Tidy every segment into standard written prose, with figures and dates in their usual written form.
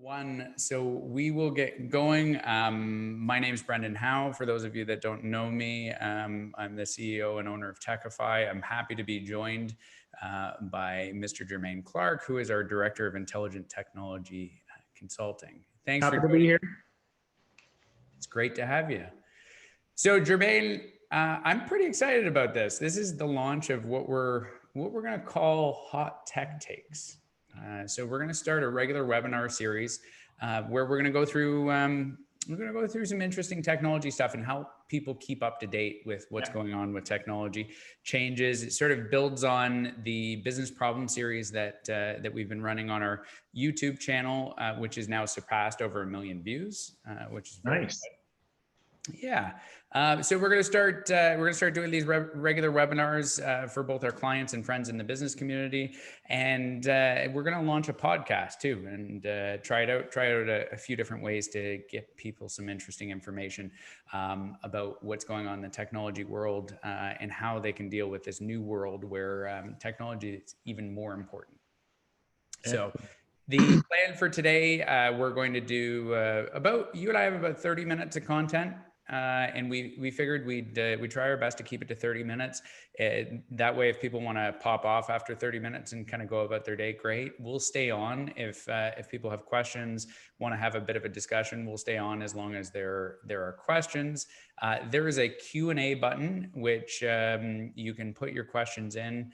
One, so we will get going. My name is Brendan Howe. For those of you that don't know me, I'm the CEO and owner of Techify. I'm happy to be joined by Mr. Jermaine Clark, who is our Director of Intelligent Technology Consulting. Thanks Happy for to be here. It's great to have you. So Jermaine, I'm pretty excited about this. This is the launch of what we're going to call Hot Tech Takes. So we're going to start a regular webinar series where we're going to go through some interesting technology stuff and help people keep up to date with what's going on with technology changes. It sort of builds on the business problem series that we've been running on our YouTube channel, which is now surpassed over 1 million views, which is very nice. Good. Yeah. So we're going to start doing these regular webinars for both our clients and friends in the business community, and we're going to launch a podcast too, and try out a few different ways to get people some interesting information about what's going on in the technology world and how they can deal with this new world where technology is even more important. So the plan for today, we're going to do you and I have about 30 minutes of content. And we figured we'd try our best to keep it to 30 minutes. That way, if people want to pop off after 30 minutes and kind of go about their day, great. We'll stay on if people have questions, want to have a bit of a discussion. We'll stay on as long as there are questions. There is a Q&A button which you can put your questions in.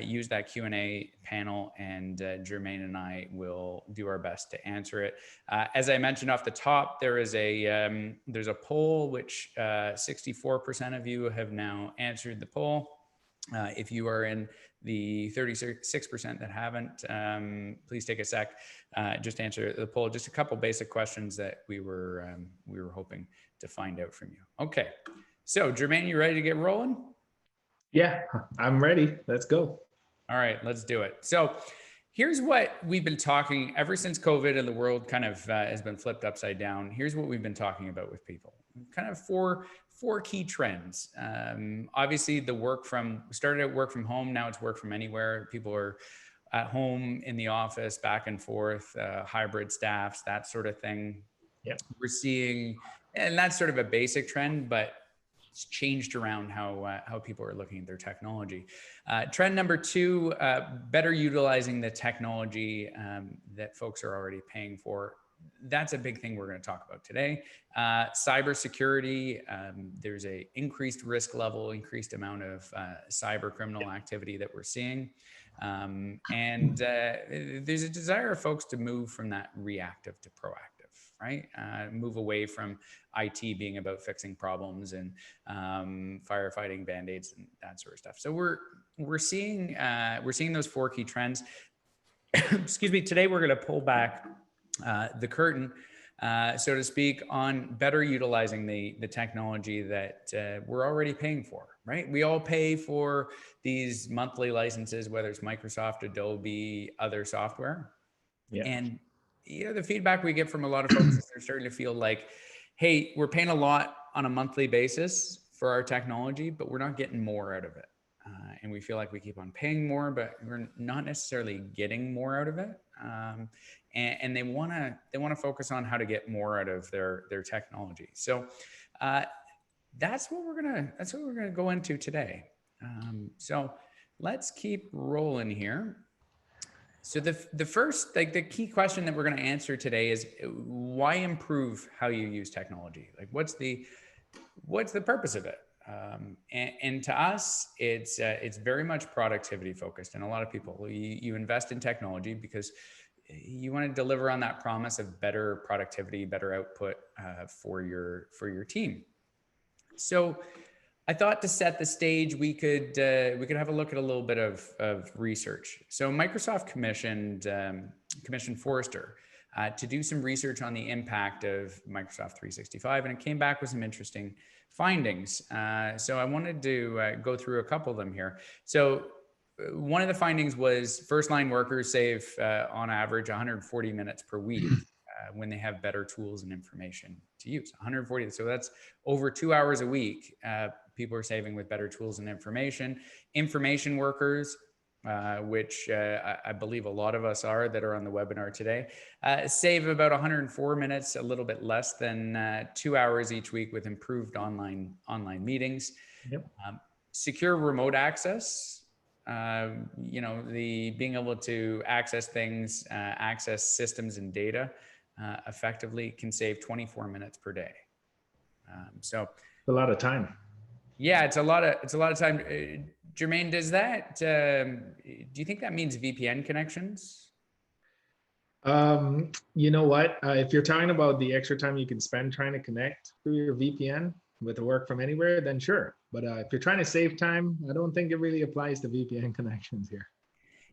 Use that Q&A panel, and Jermaine and I will do our best to answer it. As I mentioned off the top, there's a poll which 64% of you have now answered the poll. If you are in the 36% that haven't, please take a sec, just answer the poll. Just a couple basic questions that we were hoping to find out from you. Okay, so Jermaine, you ready to get rolling? Yeah, I'm ready. Let's go. All right, let's do it. So here's what we've been talking ever since COVID and the world kind of has been flipped upside down. Here's what we've been talking about with people. Kind of four key trends. Obviously, started at work from home. Now it's work from anywhere. People are at home, in the office, back and forth, hybrid staffs, that sort of thing. Yep. We're seeing, and that's sort of a basic trend, but it's changed around how people are looking at their technology. Trend number 2, better utilizing the technology that folks are already paying for. That's a big thing we're going to talk about today. Cybersecurity, there's a increased risk level, increased amount of cyber criminal activity that we're seeing. And there's a desire of folks to move from that reactive to proactive, right? Move away from IT being about fixing problems and firefighting band-aids and that sort of stuff. So we're seeing those 4 key trends. Excuse me. Today we're going to pull back the curtain, so to speak, on better utilizing the technology that we're already paying for, right? We all pay for these monthly licenses, whether it's Microsoft, Adobe, other software. Yeah. And the feedback we get from a lot of folks is they're starting to feel like, hey, we're paying a lot on a monthly basis for our technology, but we're not getting more out of it. And we feel like we keep on paying more, but we're not necessarily getting more out of it. And they want to focus on how to get more out of their technology. So that's what we're gonna go into today. So let's keep rolling here. So the first, the key question that we're going to answer today is, why improve how you use technology? Like, what's the purpose of it? And to us, it's very much productivity focused. And a lot of people, you invest in technology because you want to deliver on that promise of better productivity, better output for your team. So I thought to set the stage, we could have a look at a little bit of research. So Microsoft commissioned Forrester to do some research on the impact of Microsoft 365, and it came back with some interesting findings. So I wanted to go through a couple of them here. So one of the findings was first-line workers save on average 140 minutes per week when they have better tools and information to use. 140, so that's over 2 hours a week. People are saving with better tools and information. Information workers, which I believe a lot of us are that are on the webinar today. Save about 104 minutes, a little bit less than 2 hours each week with improved online meetings. Yep. Secure remote access. The being able to access things, access systems and data effectively can save 24 minutes per day. So a lot of time. Yeah, it's a lot of time. Jermaine, does that, do you think that means VPN connections? You know what? If you're talking about the extra time you can spend trying to connect through your VPN with the work from anywhere, then sure. But if you're trying to save time, I don't think it really applies to VPN connections here.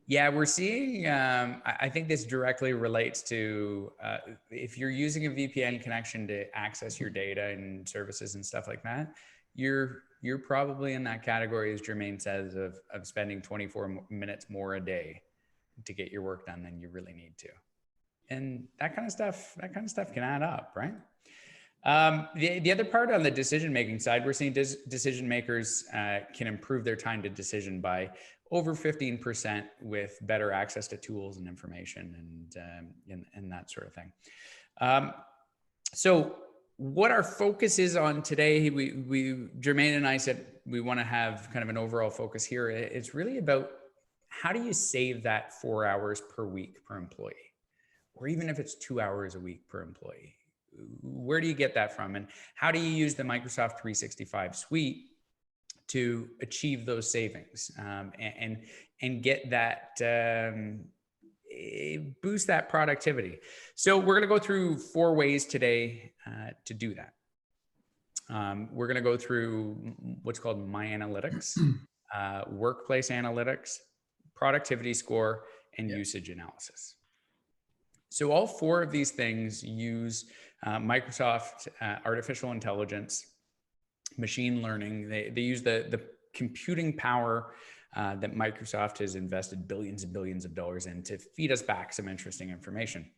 Yeah, we're seeing, I think this directly relates to if you're using a VPN connection to access your data and services and stuff like that, you're probably in that category, as Jermaine says, of spending 24 minutes more a day to get your work done than you really need to. And that kind of stuff can add up, right? The other part on the decision-making side, we're seeing decision makers can improve their time to decision by over 15% with better access to tools and information and that sort of thing. So what our focus is on today, Jermaine and I said we want to have kind of an overall focus here. It's really about how do you save that 4 hours per week per employee, or even if it's 2 hours a week per employee. Where do you get that from? And how do you use the Microsoft 365 suite to achieve those savings and get that, boost that productivity? So we're going to go through 4 ways today to do that. We're going to go through what's called My Analytics, workplace analytics, productivity score, and usage analysis. So all 4 of these things use Microsoft artificial intelligence, machine learning. They use the computing power that Microsoft has invested billions and billions of dollars in to feed us back some interesting information.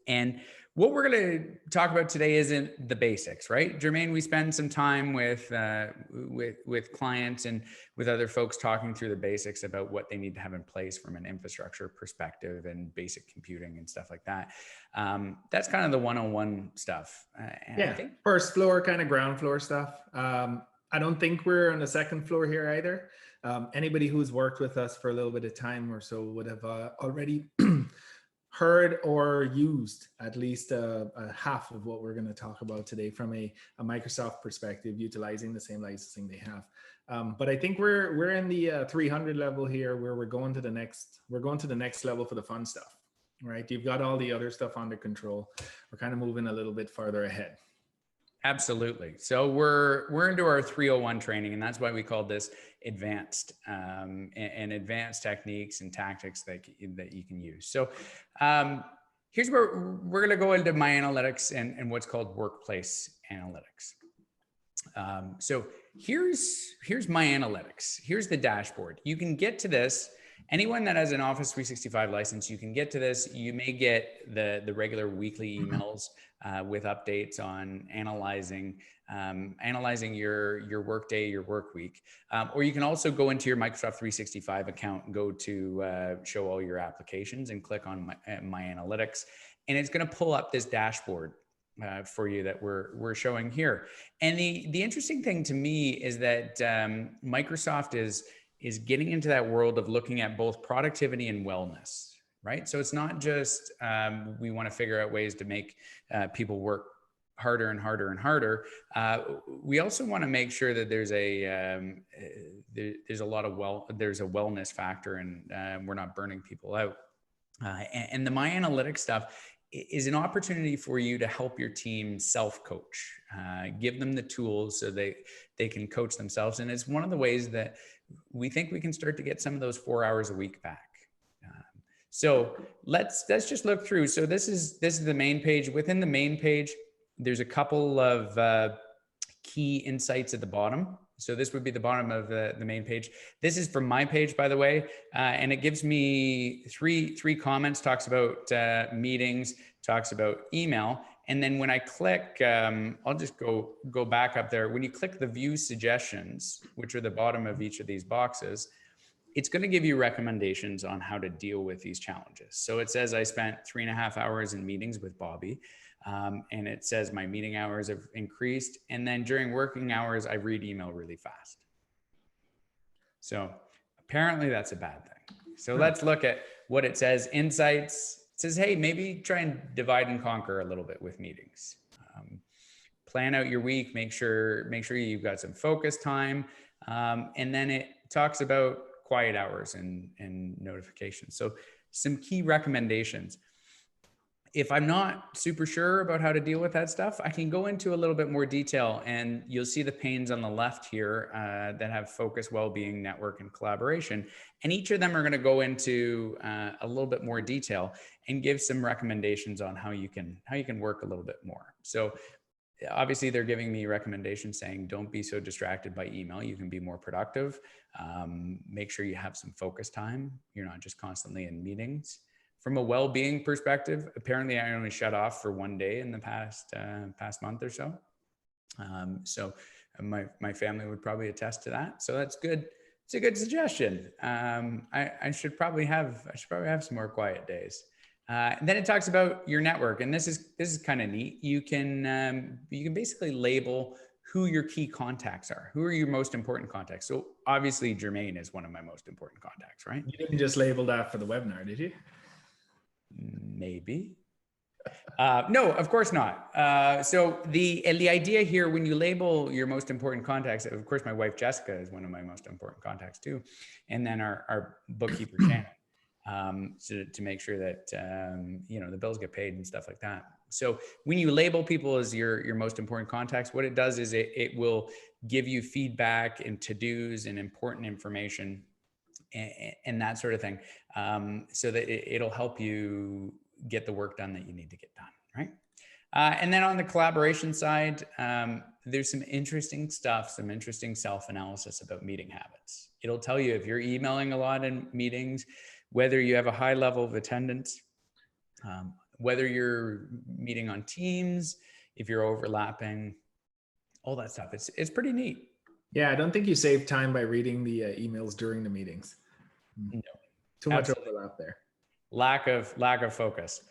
And what we're going to talk about today isn't the basics, right? Jermaine, we spend some time with clients and with other folks talking through the basics about what they need to have in place from an infrastructure perspective and basic computing and stuff like that. That's kind of the 101 stuff. I think first floor, kind of ground floor stuff. I don't think we're on the second floor here either. Anybody who's worked with us for a little bit of time or so would have already heard or used at least a half of what we're going to talk about today from a Microsoft perspective, utilizing the same licensing they have. But I think we're in the 300 level here, where we're going to the next level for the fun stuff, right? You've got all the other stuff under control. We're kind of moving a little bit farther ahead. Absolutely. So we're into our 301 training, and that's why we called this advanced and advanced techniques and tactics that you can use. So here's where we're going to go into My Analytics and what's called workplace analytics. So here's My Analytics. Here's the dashboard. You can get to this. Anyone that has an Office 365 license, you can get to this. You may get the regular weekly emails with updates on analyzing your workday, your work week. Or you can also go into your Microsoft 365 account and go to show all your applications and click on My Analytics. And it's going to pull up this dashboard for you that we're showing here. And the interesting thing to me is that Microsoft is getting into that world of looking at both productivity and wellness, right? So it's not just we want to figure out ways to make people work harder and harder and harder. We also want to make sure that there's a wellness factor, and we're not burning people out. And the My Analytics stuff is an opportunity for you to help your team self-coach, give them the tools so they can coach themselves. And it's one of the ways that we think we can start to get some of those 4 hours a week back. So let's just look through. So this is the main page. Within the main page, there's a couple of key insights at the bottom. So this would be the bottom of the main page. This is from my page, by the way, and it gives me three comments, talks about meetings, talks about email. And then when I click, I'll just go back up there. When you click the view suggestions, which are the bottom of each of these boxes, it's going to give you recommendations on how to deal with these challenges. So it says I spent 3.5 hours in meetings with Bobby. And it says my meeting hours have increased. And then during working hours, I read email really fast. So apparently that's a bad thing. So let's look at what it says. Insights. It says, hey, maybe try and divide and conquer a little bit with meetings. Plan out your week. Make sure you've got some focus time. And then it talks about quiet hours and notifications. So some key recommendations. If I'm not super sure about how to deal with that stuff, I can go into a little bit more detail, and you'll see the panes on the left here that have focus, well-being, network, and collaboration. And each of them are going to go into a little bit more detail and give some recommendations on how you can work a little bit more. So obviously they're giving me recommendations saying, don't be so distracted by email. You can be more productive. Make sure you have some focus time. You're not just constantly in meetings. From a well-being perspective, apparently I only shut off for 1 day in the past month or so. So my family would probably attest to that. So that's good. It's a good suggestion. I should probably have some more quiet days. And then it talks about your network, and this is kind of neat. You can basically label who your key contacts are. Who are your most important contacts? So obviously Jermaine is one of my most important contacts, right? You didn't just label that for the webinar, did you? Maybe. No, of course not. So the idea here, when you label your most important contacts, of course, my wife Jessica is one of my most important contacts too, and then our bookkeeper Shannon, so to make sure that the bills get paid and stuff like that. So when you label people as your most important contacts, what it does is it will give you feedback and to-dos and important information and that sort of thing, so that it'll help you get the work done that you need to get done, right? And then on the collaboration side, there's some interesting stuff, some interesting self-analysis about meeting habits. It'll tell you if you're emailing a lot in meetings, whether you have a high level of attendance, whether you're meeting on Teams, if you're overlapping, all that stuff. It's pretty neat. Yeah, I don't think you save time by reading the emails during the meetings. No, too much overlap there. Lack of focus.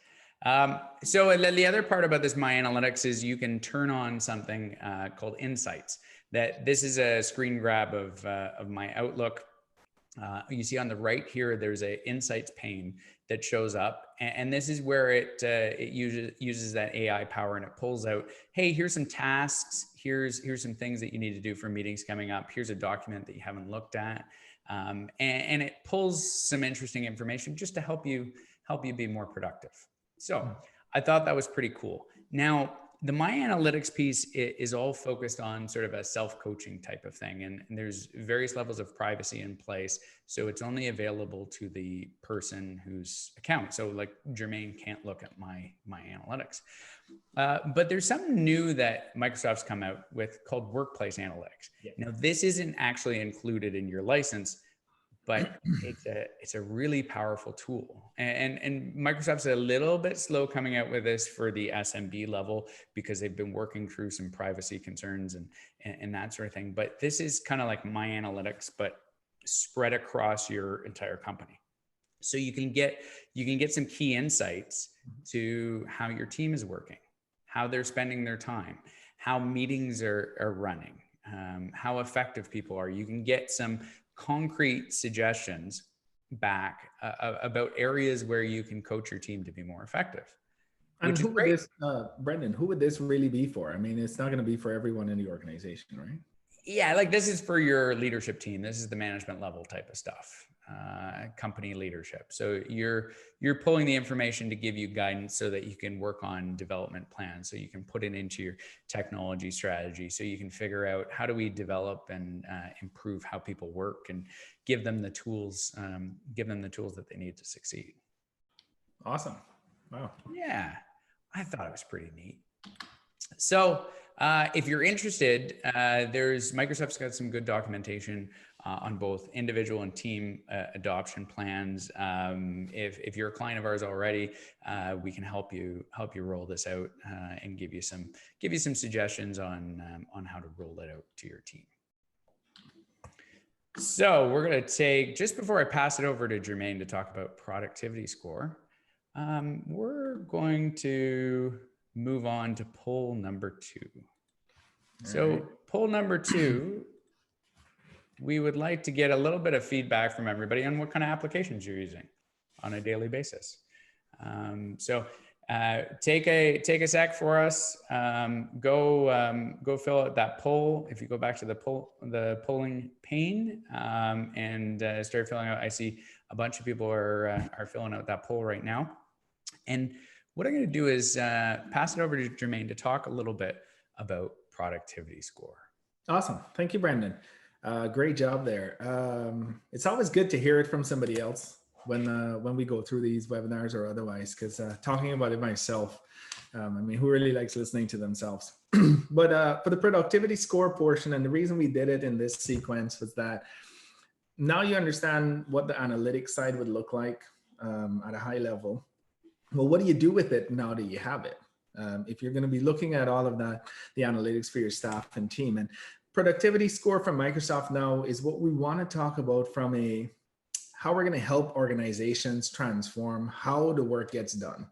So the other part about this My Analytics is you can turn on something called Insights. This is a screen grab of my Outlook. You see on the right here, there's a Insights pane that shows up, and this is where it uses that AI power, and it pulls out, hey, here's some tasks, here's some things that you need to do for meetings coming up, here's a document that you haven't looked at, and it pulls some interesting information just to help you be more productive. So I thought that was pretty cool. Now, the My Analytics piece is all focused on sort of a self-coaching type of thing. And there's various levels of privacy in place. So it's only available to the person whose account. So like Jermaine can't look at My Analytics. But there's something new that Microsoft's come out with called Workplace Analytics. Yeah. Now, this isn't actually included in your license, but it's a really powerful tool. And Microsoft's a little bit slow coming out with this for the SMB level because they've been working through some privacy concerns and that sort of thing. But this is kind of like My Analytics, but spread across your entire company. So you can get some key insights to how your team is working, how they're spending their time, how meetings are running, how effective people are. You can get some concrete suggestions back about areas where you can coach your team to be more effective. And who would this, Brendan, who would this really be for? I mean, it's not going to be for everyone in the organization, right? Yeah, like this is for your leadership team. This is the management level type of stuff, company leadership. So you're pulling the information to give you guidance so that you can work on development plans, so you can put it into your technology strategy, so you can figure out how do we develop and improve how people work and give them the tools that they need to succeed. Awesome. Wow. Yeah, I thought it was pretty neat. So if you're interested, Microsoft's got some good documentation on both individual and team adoption plans. If you're a client of ours already, we can help you roll this out and give you some suggestions on how to roll it out to your team. So we're going to take, just before I pass it over to Jermaine to talk about productivity score, we're going to move on to poll number 2. So right. poll number 2, we would like to get a little bit of feedback from everybody on what kind of applications you're using on a daily basis. So take a sec for us. Go fill out that poll. If you go back to the polling pane and start filling out, I see a bunch of people are filling out that poll right now. And what I'm going to do is pass it over to Jermaine to talk a little bit about productivity score. Awesome. Thank you, Brendan. Great job there. It's always good to hear it from somebody else when we go through these webinars or otherwise, because talking about it myself, I mean, who really likes listening to themselves? But for the productivity score portion, and the reason we did it in this sequence was that now you understand what the analytics side would look like at a high level. Well, what do you do with it now that you have it? If you're going to be looking at all of that, the analytics for your staff and team, and productivity score from Microsoft now is what we want to talk about from how we're going to help organizations transform how the work gets done.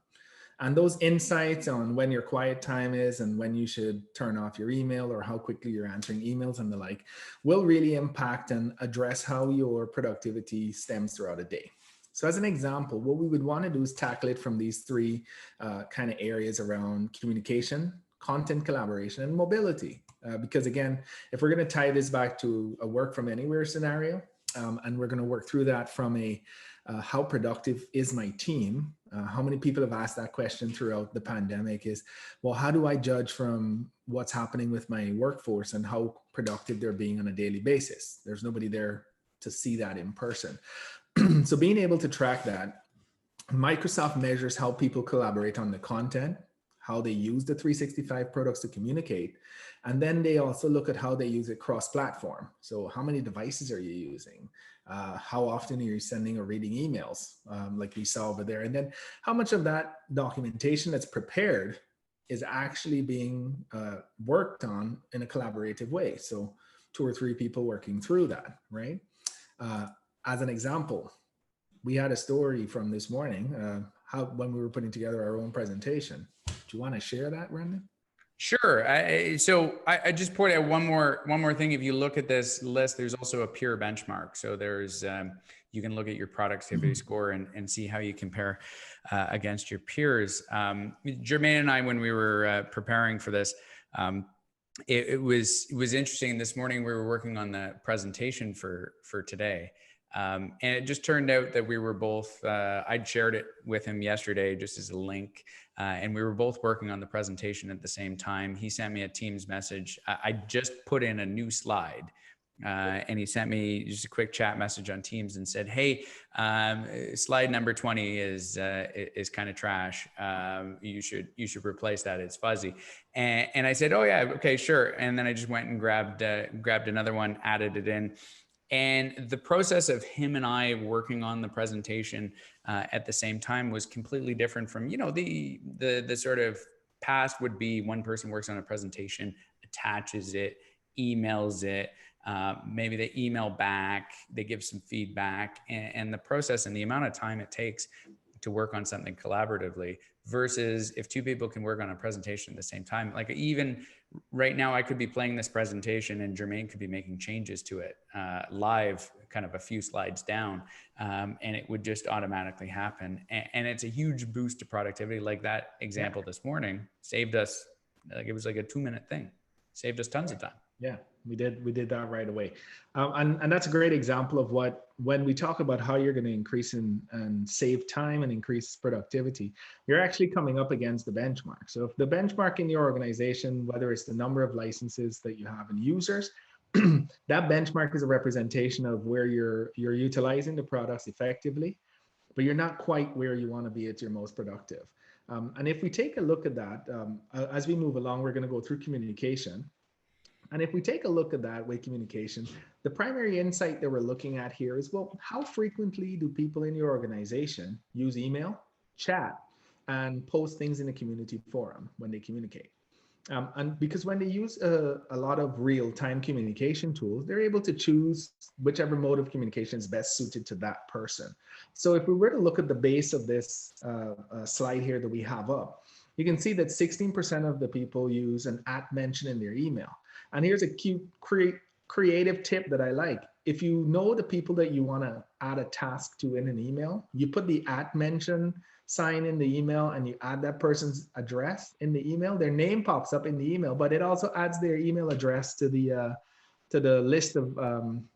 And those insights on when your quiet time is and when you should turn off your email or how quickly you're answering emails and the like will really impact and address how your productivity stems throughout a day. So as an example, what we would want to do is tackle it from these 3 kind of areas around communication, content collaboration, and mobility. Because again, if we're going to tie this back to a work from anywhere scenario, and we're going to work through that from how productive is my team? How many people have asked that question throughout the pandemic is, well, how do I judge from what's happening with my workforce and how productive they're being on a daily basis? There's nobody there to see that in person. So being able to track that, Microsoft measures how people collaborate on the content, how they use the 365 products to communicate, and then they also look at how they use it cross-platform. So how many devices are you using? How often are you sending or reading emails, like we saw over there? And then how much of that documentation that's prepared is actually being worked on in a collaborative way? So 2 or 3 people working through that, right? As an example, we had a story from this morning, when we were putting together our own presentation. Do you want to share that, Brendan? Sure. So I just point out one more thing. If you look at this list, there's also a peer benchmark. So there's you can look at your productivity score and see how you compare against your peers. Jermaine and I, when we were preparing for this, it was interesting. This morning we were working on the presentation for today. And it just turned out that we were both, I'd shared it with him yesterday just as a link, and we were both working on the presentation at the same time. He sent me a Teams message. I just put in a new slide, and he sent me just a quick chat message on Teams and said, hey, slide number 20 is kind of trash. You should replace that. It's fuzzy. And I said, oh yeah, okay, sure. And then I just went and grabbed another one, added it in. And the process of him and I working on the presentation at the same time was completely different from, the sort of past would be one person works on a presentation, attaches it, emails it, maybe they email back, they give some feedback, and the process and the amount of time it takes to work on something collaboratively versus if 2 people can work on a presentation at the same time. Like even right now, I could be playing this presentation and Jermaine could be making changes to it live, kind of a few slides down, and it would just automatically happen. And it's a huge boost to productivity. Like that example this morning saved us, like it was like a 2-minute thing, saved us tons of time. Yeah, we did that right away. And that's a great example of when we talk about how you're going to increase and save time and increase productivity, you're actually coming up against the benchmark. So if the benchmark in your organization, whether it's the number of licenses that you have and users, that benchmark is a representation of where you're utilizing the products effectively, but you're not quite where you want to be at your most productive. And if we take a look at that, as we move along, we're going to go through communication. And if we take a look at that with communication, the primary insight that we're looking at here is, well, how frequently do people in your organization use email, chat, and post things in a community forum when they communicate? And because when they use a lot of real-time communication tools, they're able to choose whichever mode of communication is best suited to that person. So if we were to look at the base of this slide here that we have up, you can see that 16% of the people use an @ mention in their email. And here's a cute creative tip that I like. If you know the people that you want to add a task to in an email, you put the @ mention sign in the email and you add that person's address in the email. Their name pops up in the email, but it also adds their email address to the list of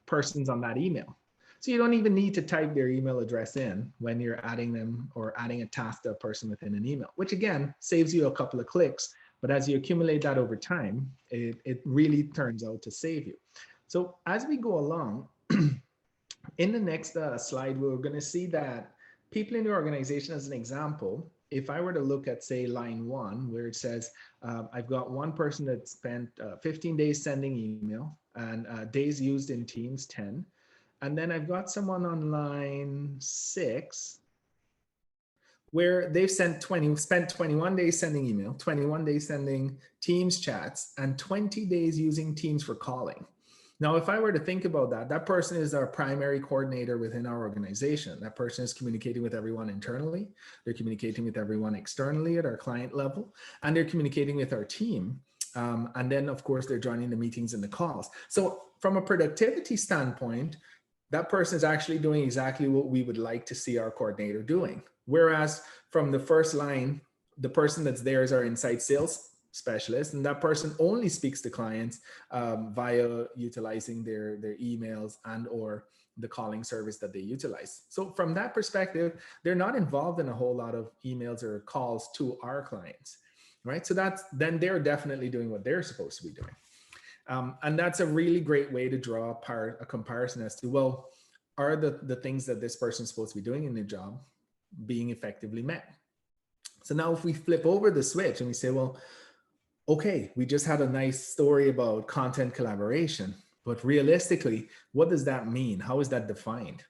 persons on that email. So you don't even need to type their email address in when you're adding them or adding a task to a person within an email, which again saves you a couple of clicks. But as you accumulate that over time, it really turns out to save you. So as we go along, in the next slide, we're going to see that people in the organization, as an example, if I were to look at, say, line 1, where it says, I've got one person that spent 15 days sending email and days used in Teams 10. And then I've got someone on line 6 where they've spent 21 days sending email, 21 days sending Teams chats, and 20 days using Teams for calling. Now, if I were to think about that, that person is our primary coordinator within our organization. That person is communicating with everyone internally. They're communicating with everyone externally at our client level, and they're communicating with our team. And then, of course, they're joining the meetings and the calls. So from a productivity standpoint, that person is actually doing exactly what we would like to see our coordinator doing. Whereas from the first line, the person that's there is our inside sales specialist, and that person only speaks to clients via utilizing their emails and or the calling service that they utilize. So from that perspective, they're not involved in a whole lot of emails or calls to our clients, right? So then they're definitely doing what they're supposed to be doing. And that's a really great way to draw a comparison as to, well, are the things that this person's supposed to be doing in their job being effectively met? So now if we flip over the switch and we say, well, okay, we just had a nice story about content collaboration, but realistically, what does that mean? How is that defined?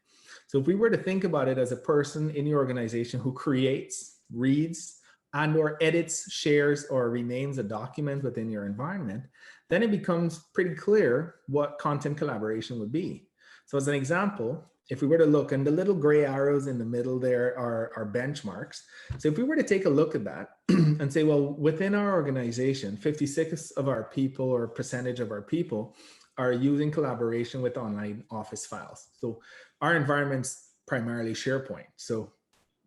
So if we were to think about it as a person in your organization who creates, reads, and or edits, shares, or renames a document within your environment, then it becomes pretty clear what content collaboration would be. So as an example, if we were to look, and the little gray arrows in the middle there are benchmarks. So if we were to take a look at that and say, well, within our organization, 56 of our people or percentage of our people are using collaboration with online office files. So our environment's primarily SharePoint. So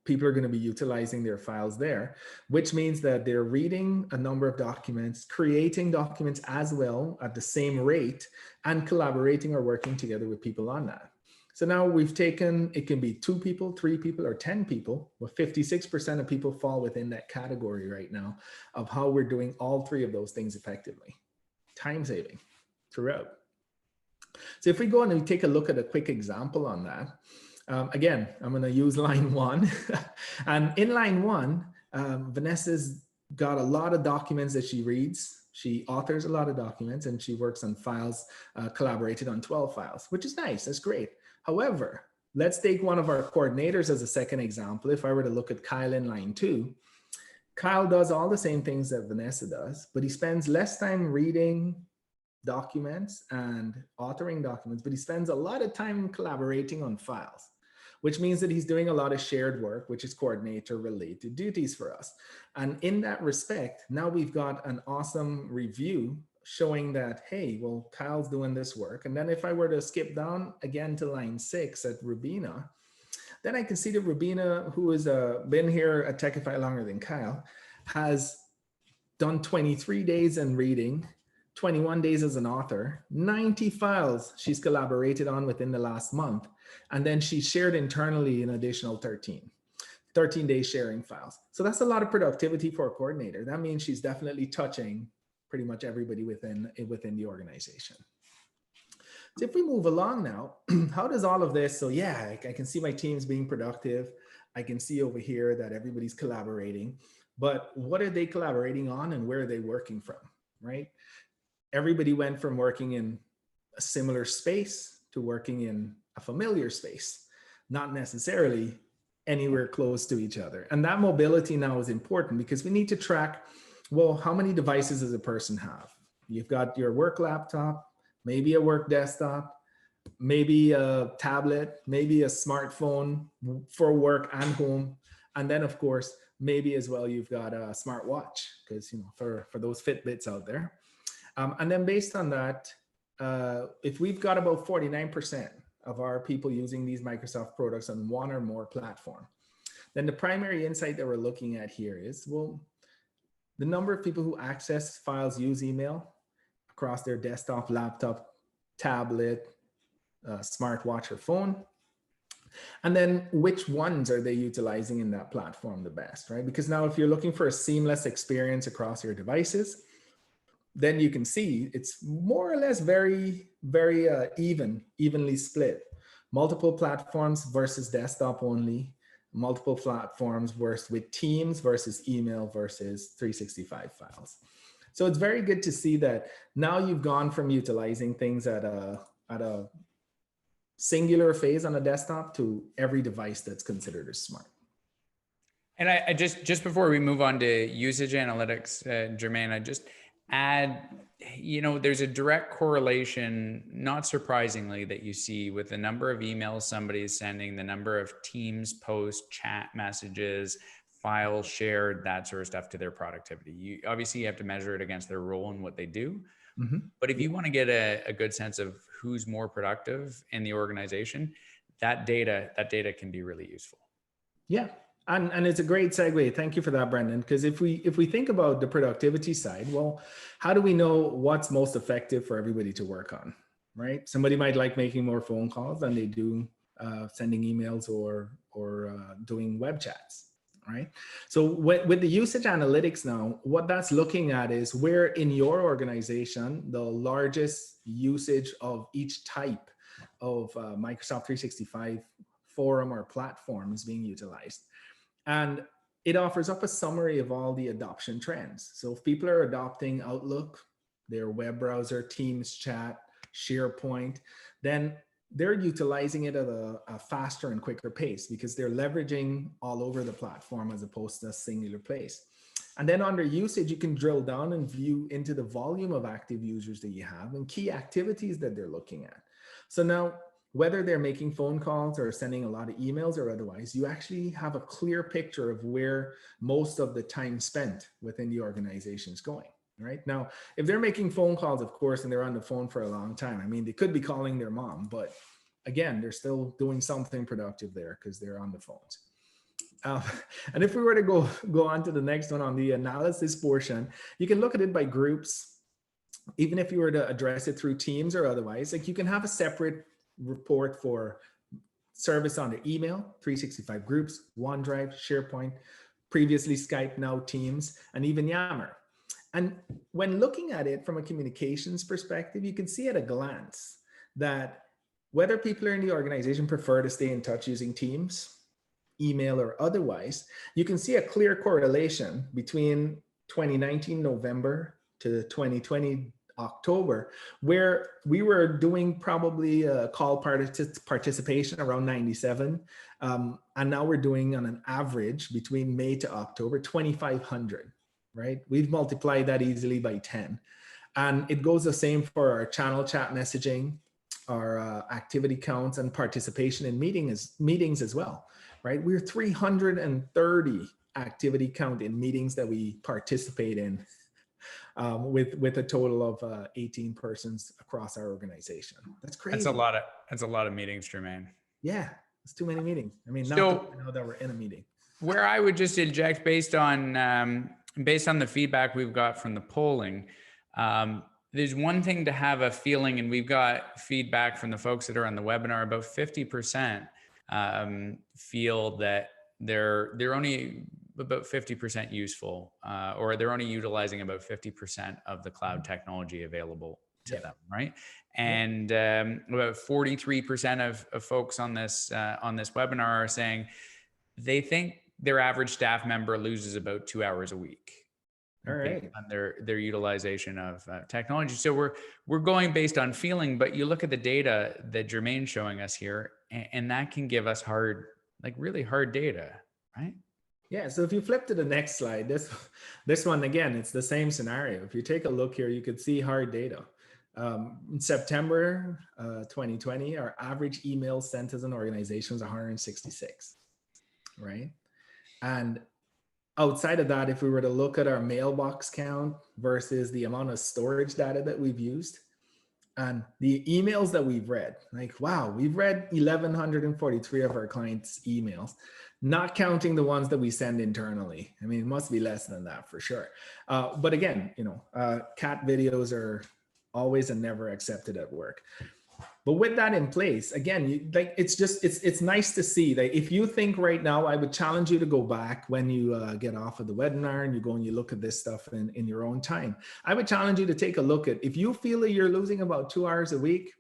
people are going to be utilizing their files there, which means that they're reading a number of documents, creating documents as well at the same rate, and collaborating or working together with people on that. So now we've taken, it can be 2 people, 3 people, or 10 people, but 56% of people fall within that category right now of how we're doing all 3 of those things effectively. Time saving throughout. So if we go and we take a look at a quick example on that, again, I'm going to use line 1. And in line 1, Vanessa's got a lot of documents that she reads. She authors a lot of documents and she works on files, collaborated on 12 files, which is nice. That's great. However, let's take one of our coordinators as a second example. If I were to look at Kyle in line 2, Kyle does all the same things that Vanessa does, but he spends less time reading documents and authoring documents, but he spends a lot of time collaborating on files, which means that he's doing a lot of shared work, which is coordinator related duties for us. And in that respect, now we've got an awesome review showing that, hey, well, Kyle's doing this work. And then if I were to skip down again to line 6 at Rubina, then I can see that Rubina, who has been here at Techify longer than Kyle, has done 23 days in reading, 21 days as an author, 90 files she's collaborated on within the last month. And then she shared internally an additional 13 days sharing files. So that's a lot of productivity for a coordinator. That means she's definitely touching pretty much everybody within the organization. So if we move along now, how does all of this, so yeah, I can see my teams being productive. I can see over here that everybody's collaborating, but what are they collaborating on and where are they working from, right? Everybody went from working in a similar space to working in a familiar space, not necessarily anywhere close to each other. And that mobility now is important because we need to track well, how many devices does a person have? You've got your work laptop, maybe a work desktop, maybe a tablet, maybe a smartphone for work and home. And then of course, maybe as well, you've got a smartwatch because, you know, for those Fitbits out there. And then based on that, if we've got about 49% of our people using these Microsoft products on one or more platform, then the primary insight that we're looking at here is, well, the number of people who access files, use email across their desktop, laptop, tablet, smartwatch or phone, and then which ones are they utilizing in that platform the best, right? Because now if you're looking for a seamless experience across your devices, then you can see it's more or less very evenly split. Multiple platforms versus desktop only, multiple platforms versus with Teams versus email versus 365 files. So it's very good to see that now you've gone from utilizing things at a singular phase on a desktop to every device that's considered as smart. And I just before we move on to usage analytics, Jermaine, I just add, you know, there's a direct correlation, not surprisingly, that you see with the number of emails somebody is sending, the number of Teams posts, chat messages, files shared, that sort of stuff to their productivity. You obviously have to measure it against their role and what they do. Mm-hmm. But if you want to get a good sense of who's more productive in the organization, that data can be really useful. Yeah. And it's a great segue. Thank you for that, Brendan. Because if we think about the productivity side, well, how do we know what's most effective for everybody to work on, right? Somebody might like making more phone calls than they do sending emails or doing web chats, right? So with the usage analytics now, what that's looking at is where in your organization, the largest usage of each type of Microsoft 365 forum or platform is being utilized. And it offers up a summary of all the adoption trends. So if people are adopting Outlook, their web browser, Teams chat, SharePoint, then they're utilizing it at a faster and quicker pace because they're leveraging all over the platform as opposed to a singular place. And then under usage, you can drill down and view into the volume of active users that you have and key activities that they're looking at. So now, whether they're making phone calls or sending a lot of emails or otherwise, you actually have a clear picture of where most of the time spent within the organization is going, right? Now, if they're making phone calls, of course, and they're on the phone for a long time, I mean, they could be calling their mom, but again, they're still doing something productive there because they're on the phones. And if we were to go on to the next one on the analysis portion, you can look at it by groups. Even if you were to address it through Teams or otherwise, like you can have a separate report for service under email, 365 groups, OneDrive, SharePoint, previously Skype, now Teams, and even Yammer. And when looking at it from a communications perspective, you can see at a glance that whether people are in the organization prefer to stay in touch using Teams, email, or otherwise, you can see a clear correlation between 2019 November to 2020 October, where we were doing probably a call participation around 97. And now we're doing on an average between May to October, 2,500, right? We've multiplied that easily by 10. And it goes the same for our channel chat messaging, our activity counts and participation in meetings as well, right? We're 330 activity count in meetings that we participate in. With a total of 18 persons across our organization. That's crazy. That's a lot of meetings, Jermaine. Yeah, it's too many meetings. I mean, not so, to know that we're in a meeting. Where I would just inject based on the feedback we've got from the polling, there's one thing to have a feeling, and we've got feedback from the folks that are on the webinar. About 50% feel that they're only about 50% useful, or they're only utilizing about 50% of the cloud technology available to them, right? And about 43% of folks on this webinar are saying they think their average staff member loses about 2 hours a week. All right. On their utilization of technology. So we're going based on feeling, but you look at the data that Jermaine's showing us here, and that can give us really hard data, right? Yeah, so if you flip to the next slide, this one again, it's the same scenario. If you take a look here, you could see hard data. In September 2020, our average email sent as an organization was 166, right? And outside of that, if we were to look at our mailbox count versus the amount of storage data that we've used, and the emails that we've read, like, wow, we've read 1,143 of our clients' emails, not counting the ones that we send internally. I mean, it must be less than that for sure. But again, cat videos are always and never accepted at work. But with that in place, again, it's nice to see that if you think right now, I would challenge you to go back when you get off of the webinar and you go and you look at this stuff in your own time. I would challenge you to take a look at, if you feel that you're losing about 2 hours a week,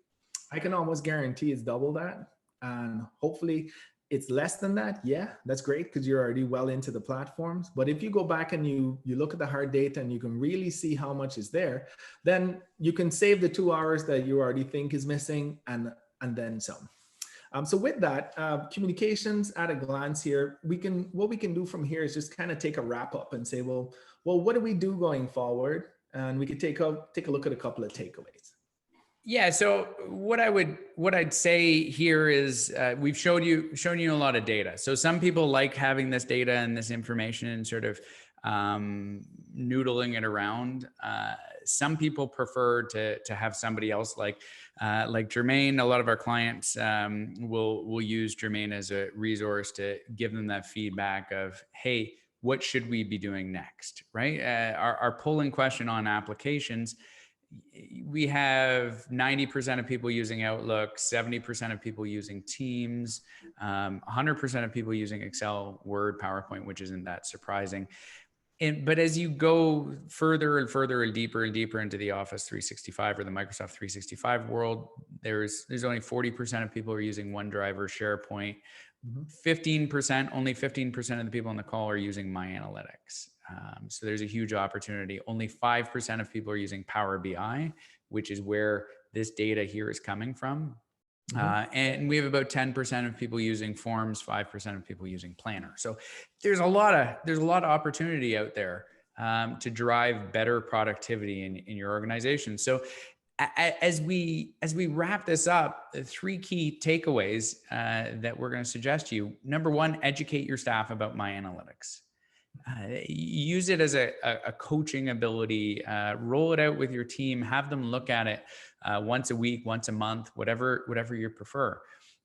I can almost guarantee it's double that. And hopefully it's less than that. Yeah, that's great because you're already well into the platforms. But if you go back and you look at the hard data and you can really see how much is there, then you can save the 2 hours that you already think is missing and then some. So with that, communications at a glance here, what we can do from here is just kind of take a wrap up and say, well, what do we do going forward? And we could take a look at a couple of takeaways. Yeah. So what I'd say here is we've shown you a lot of data. So some people like having this data and this information and sort of noodling it around. Some people prefer to have somebody else like Jermaine. A lot of our clients will use Jermaine as a resource to give them that feedback of, hey, what should we be doing next, right? Our polling question on applications, we have 90% of people using Outlook, 70% of people using Teams, 100% of people using Excel, Word, PowerPoint, which isn't that surprising. But as you go further and further and deeper into the Office 365 or the Microsoft 365 world, there's only 40% of people are using OneDrive or SharePoint. 15%, only 15% of the people on the call are using My Analytics. So there's a huge opportunity. Only 5% of people are using Power BI, which is where this data here is coming from. And we have about 10% of people using Forms, 5% of people using Planner. So there's a lot of opportunity out there to drive better productivity in your organization. So as we wrap this up, the 3 key takeaways that we're going to suggest to you. Number 1, educate your staff about My Analytics. Use it as a coaching ability. Roll it out with your team. Have them look at it once a week, once a month, whatever you prefer.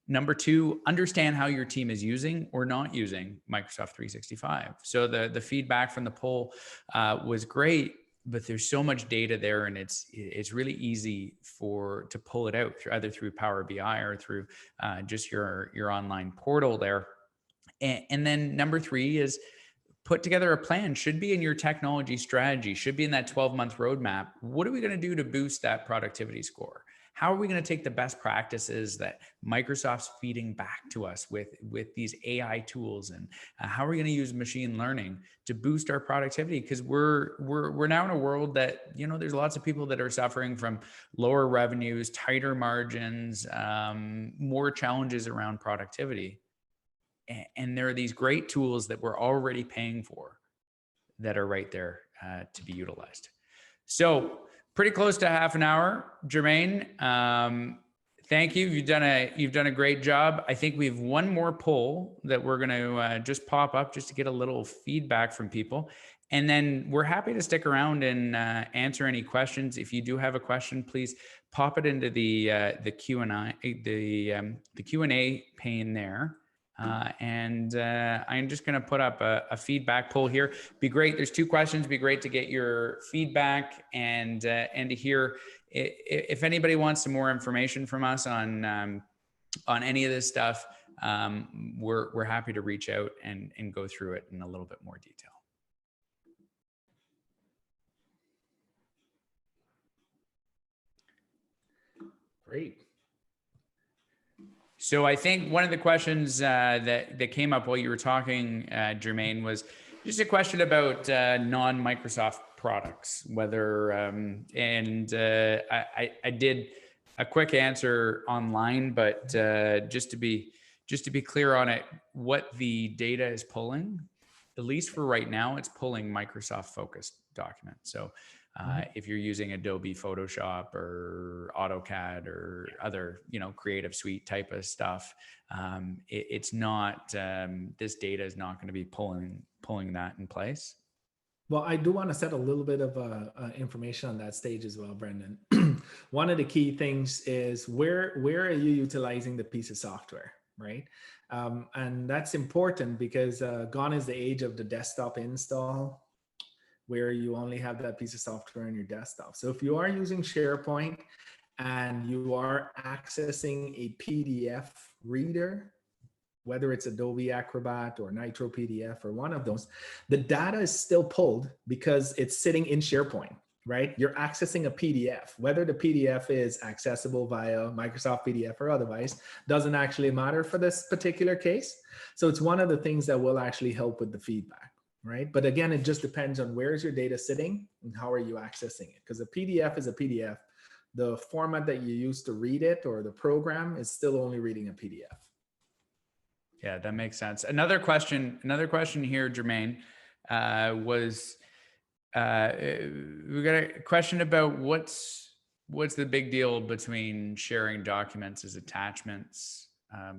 Number 2, understand how your team is using or not using Microsoft 365. So the feedback from the poll was great, but there's so much data there, and it's really easy to pull it out either through Power BI or through just your online portal there. And then number 3 is put together a plan. Should be in your technology strategy, should be in that 12-month roadmap. What are we going to do to boost that productivity score? How are we going to take the best practices that Microsoft's feeding back to us with these AI tools, and how are we going to use machine learning to boost our productivity? Because we're now in a world that, there's lots of people that are suffering from lower revenues, tighter margins, more challenges around productivity. And there are these great tools that we're already paying for that are right there to be utilized. So pretty close to half an hour, Jermaine. Thank you. You've done a great job. I think we have one more poll that we're going to just pop up just to get a little feedback from people. And then we're happy to stick around and answer any questions. If you do have a question, please pop it into the Q&A, the Q&A pane there. And I'm just going to put up a feedback poll here. Be great. There's 2 questions. Be great to get your feedback and to hear if anybody wants some more information from us on any of this stuff. We're happy to reach out and go through it in a little bit more detail. Great. So I think one of the questions that came up while you were talking, Jermaine, was just a question about non-Microsoft products, whether I did a quick answer online, but just to be clear on it, what the data is pulling at least for right now, it's pulling Microsoft focused documents. So if you're using Adobe Photoshop or AutoCAD or other, creative suite type of stuff, it's not, this data is not going to be pulling that in place. Well, I do want to set a little bit of information on that stage as well, Brendan. One of the key things is where are you utilizing the piece of software, right? And that's important because gone is the age of the desktop install, where you only have that piece of software on your desktop. So if you are using SharePoint and you are accessing a PDF reader, whether it's Adobe Acrobat or Nitro PDF or one of those, the data is still pulled because it's sitting in SharePoint, right? You're accessing a PDF. Whether the PDF is accessible via Microsoft PDF or otherwise doesn't actually matter for this particular case. So it's one of the things that will actually help with the feedback, right? But again, it just depends on where is your data sitting and how are you accessing it? Because a PDF is a PDF. The format that you use to read it or the program is still only reading a PDF. Yeah, that makes sense. Another question here, Jermaine, was we got a question about what's the big deal between sharing documents as attachments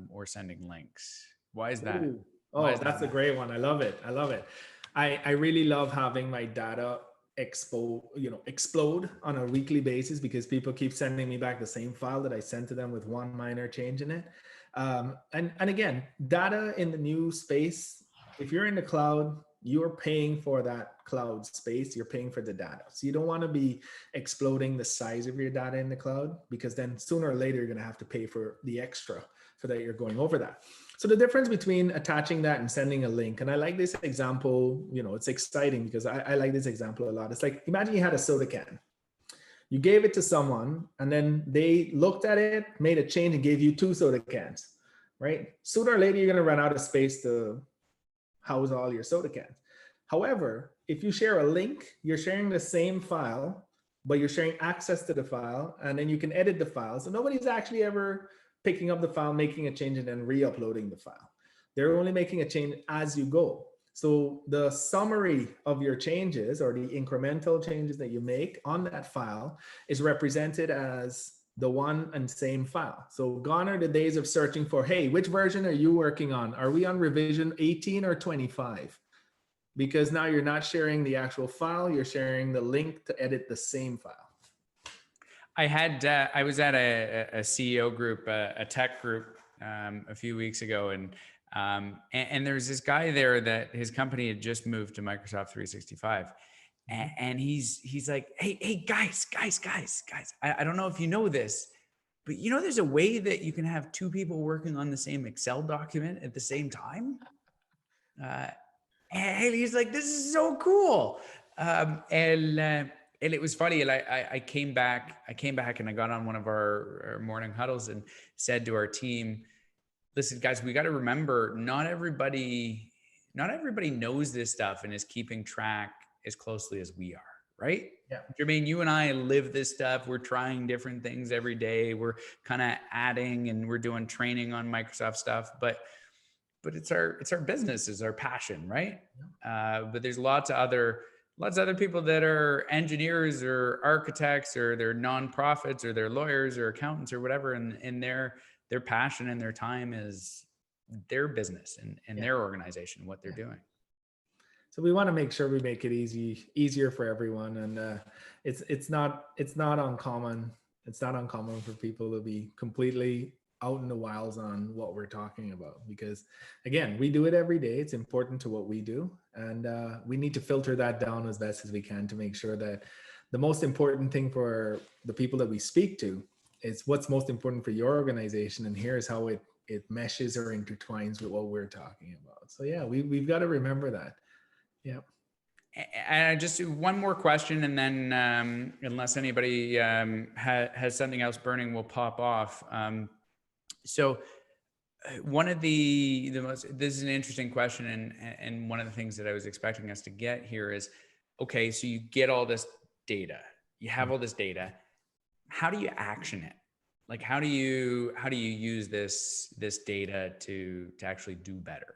or sending links? Why is that? Ooh. Oh, that's a great one. I love it. I love it. I really love having my data explode on a weekly basis because people keep sending me back the same file that I sent to them with one minor change in it. And again, data in the new space, if you're in the cloud, you're paying for that cloud space, you're paying for the data. So you don't want to be exploding the size of your data in the cloud because then sooner or later, you're going to have to pay for the extra for that you're going over that. So the difference between attaching that and sending a link, and I like this example, it's exciting because I like this example a lot. It's like, imagine you had a soda can. You gave it to someone and then they looked at it, made a change and gave you 2 soda cans, right? Sooner or later, you're going to run out of space to house all your soda cans. However, if you share a link, you're sharing the same file, but you're sharing access to the file and then you can edit the file. So nobody's actually ever picking up the file, making a change and then re-uploading the file. They're only making a change as you go. So the summary of your changes or the incremental changes that you make on that file is represented as the one and same file. So gone are the days of searching for, hey, which version are you working on? Are we on revision 18 or 25? Because now you're not sharing the actual file, you're sharing the link to edit the same file. I was at a CEO group, a tech group, a few weeks ago, and there's this guy there that his company had just moved to Microsoft 365, and he's like, hey guys, I don't know if you know this, but there's a way that you can have 2 people working on the same Excel document at the same time. And he's like, this is so cool. And it was funny. And I came back and I got on one of our morning huddles and said to our team, listen, guys, we got to remember not everybody knows this stuff and is keeping track as closely as we are. Right? Yeah. Jermaine, you and I live this stuff. We're trying different things every day. We're kind of adding and we're doing training on Microsoft stuff, but it's our business, is our passion, right? But there's lots of other people that are engineers or architects or they're nonprofits or they're lawyers or accountants or whatever, and their passion and their time is their business and their organization, what they're doing. So we want to make sure we make it easier for everyone, and it's not uncommon. It's not uncommon for people to be completely out in the wilds on what we're talking about, because again, we do it every day. It's important to what we do, and we need to filter that down as best as we can to make sure that the most important thing for the people that we speak to is what's most important for your organization, and here's how it meshes or intertwines with what we're talking about. So yeah, we've got to remember that. Yeah. And just one more question, and then unless anybody has something else burning, we'll pop off. So one of this is an interesting question, and one of the things that I was expecting us to get here is, okay, so you get all this data, you have all this data, how do you action it? Like, how do you use this data to actually do better,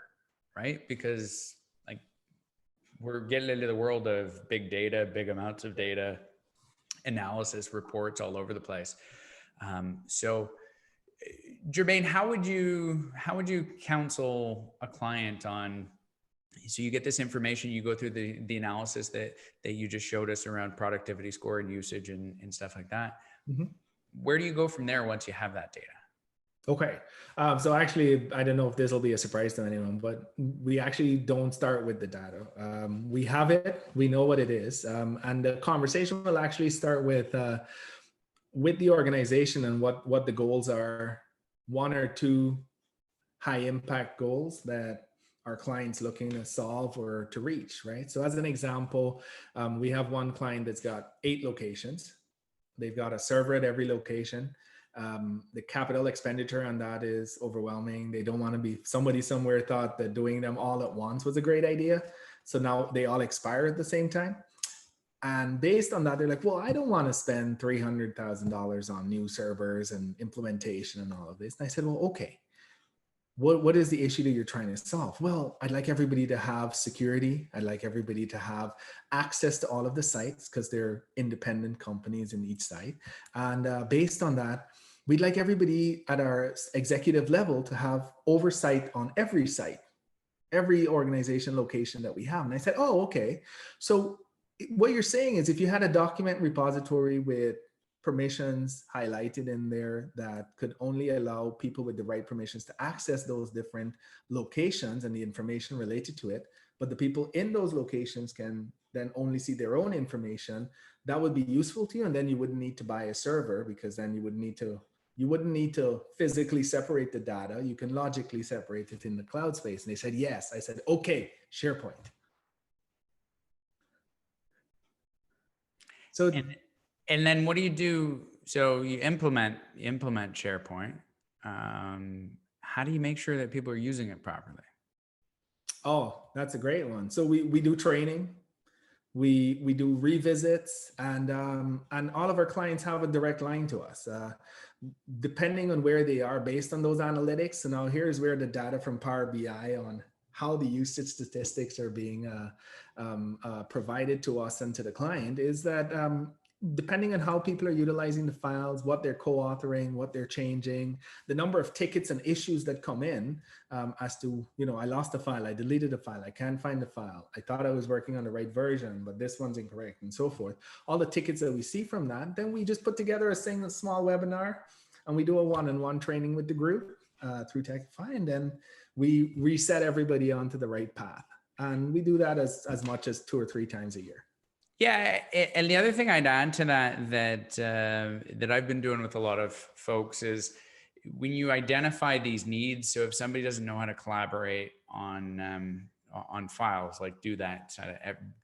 right? Because like we're getting into the world of big data, big amounts of data, analysis, reports all over the place. So Jermaine, how would you counsel a client on, so you get this information, you go through the analysis that you just showed us around productivity score and usage and stuff like that. Mm-hmm. Where do you go from there once you have that data? Okay. So actually, I don't know if this will be a surprise to anyone, but we actually don't start with the data. We have it, we know what it is. And the conversation will actually start with the organization and what the goals are, one or two high impact goals that our clients looking to solve or to reach, right? So as an example, we have one client that's got 8 locations. They've got a server at every location. The capital expenditure on that is overwhelming. They don't want to be, somebody somewhere thought that doing them all at once was a great idea. So now they all expire at the same time. And based on that, they're like, well, I don't want to spend $300,000 on new servers and implementation and all of this. And I said, well, okay, what is the issue that you're trying to solve? Well, I'd like everybody to have security. I'd like everybody to have access to all of the sites because they're independent companies in each site. And based on that, we'd like everybody at our executive level to have oversight on every site, every organization location that we have. And I said, oh, okay. So what you're saying is if you had a document repository with permissions highlighted in there that could only allow people with the right permissions to access those different locations and the information related to it, but the people in those locations can then only see their own information, that would be useful to you. And then you wouldn't need to buy a server, because then you wouldn't need to physically separate the data. You can logically separate it in the cloud space. And they said, yes. I said, okay, SharePoint. So and then what do you do? So you implement SharePoint. How do you make sure that people are using it properly? Oh, that's a great one. So we do training, we do revisits, and all of our clients have a direct line to us, depending on where they are based on those analytics. So now here's where the data from Power BI on how the usage statistics are being provided to us and to the client is that depending on how people are utilizing the files, what they're co-authoring, what they're changing, the number of tickets and issues that come in as to, I lost a file, I deleted a file, I can't find the file, I thought I was working on the right version, but this one's incorrect, and so forth. All the tickets that we see from that, then we just put together a small webinar, and we do a one-on-one training with the group through Techify, and then we reset everybody onto the right path. And we do that as much as 2 or 3 times a year. Yeah, and the other thing I'd add to that I've been doing with a lot of folks is when you identify these needs. So if somebody doesn't know how to collaborate on files, like do that,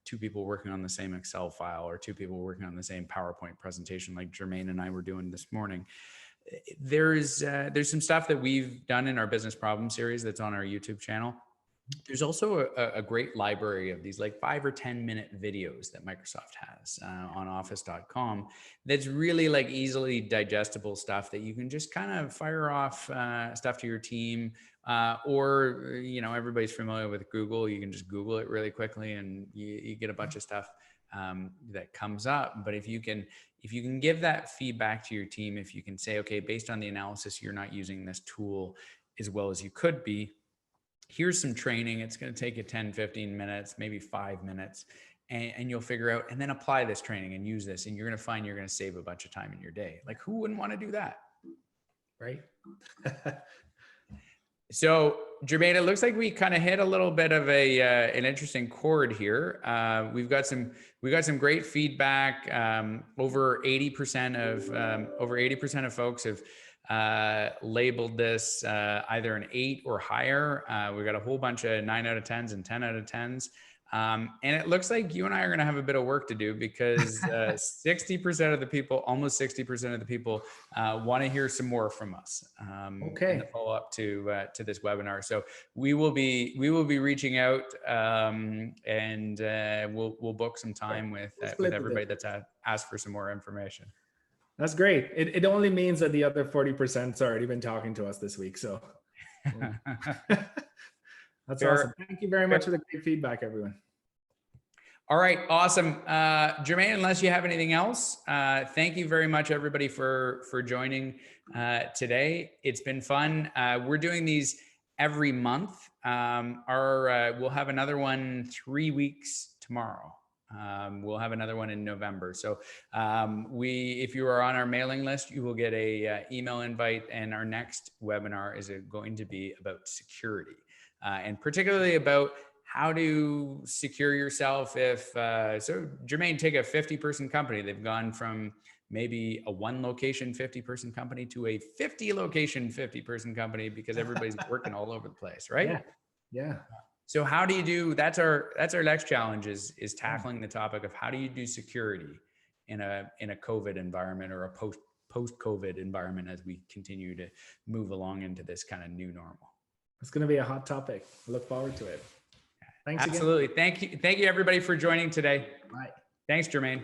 2 people working on the same Excel file or 2 people working on the same PowerPoint presentation, like Jermaine and I were doing this morning. There's some stuff that we've done in our business problem series that's on our YouTube channel. There's also a great library of these like 5 or 10 minute videos that Microsoft has on office.com. That's really like easily digestible stuff that you can just kind of fire off stuff to your team, or, everybody's familiar with Google. You can just Google it really quickly and you get a bunch of stuff that comes up. But if you can give that feedback to your team, if you can say, okay, based on the analysis, you're not using this tool as well as you could be, here's some training. It's going to take you 10, 15 minutes, maybe 5 minutes, and you'll figure out, and then apply this training and use this. And you're going to find you're going to save a bunch of time in your day. Like, who wouldn't want to do that? Right. So Jermaine, it looks like we kind of hit a little bit of an interesting chord here. We've got some great feedback. Over 80% of folks have labeled this either an 8 or higher. We got a whole bunch of 9 out of 10s and 10 out of 10s. And it looks like you and I are going to have a bit of work to do, because 60% of the people, almost 60% of the people, want to hear some more from us. Okay. In the follow up to this webinar. So we will be reaching out, and we'll book some time with everybody that's asked for some more information. That's great. It only means that the other 40% has already been talking to us this week. So that's awesome. Thank you very much for the great feedback, everyone. All right, awesome. Jermaine, unless you have anything else, thank you very much, everybody, for joining today. It's been fun. We're doing these every month. We'll have another one 3 weeks tomorrow. We'll have another one in November. So if you are on our mailing list, you will get a email invite, and our next webinar is going to be about security, and particularly about how to secure yourself if, so Jermaine, take a 50-person company. They've gone from maybe a 1 location 50-person company to a 50 location 50-person company because everybody's working all over the place, right? Yeah. Yeah. So how do you do, that's our next challenge is tackling the topic of how do you do security in a COVID environment or a post-COVID environment as we continue to move along into this kind of new normal. It's going to be a hot topic. I look forward to it. Thanks Absolutely. again. Thank you everybody for joining today. Bye. Thanks, Jermaine.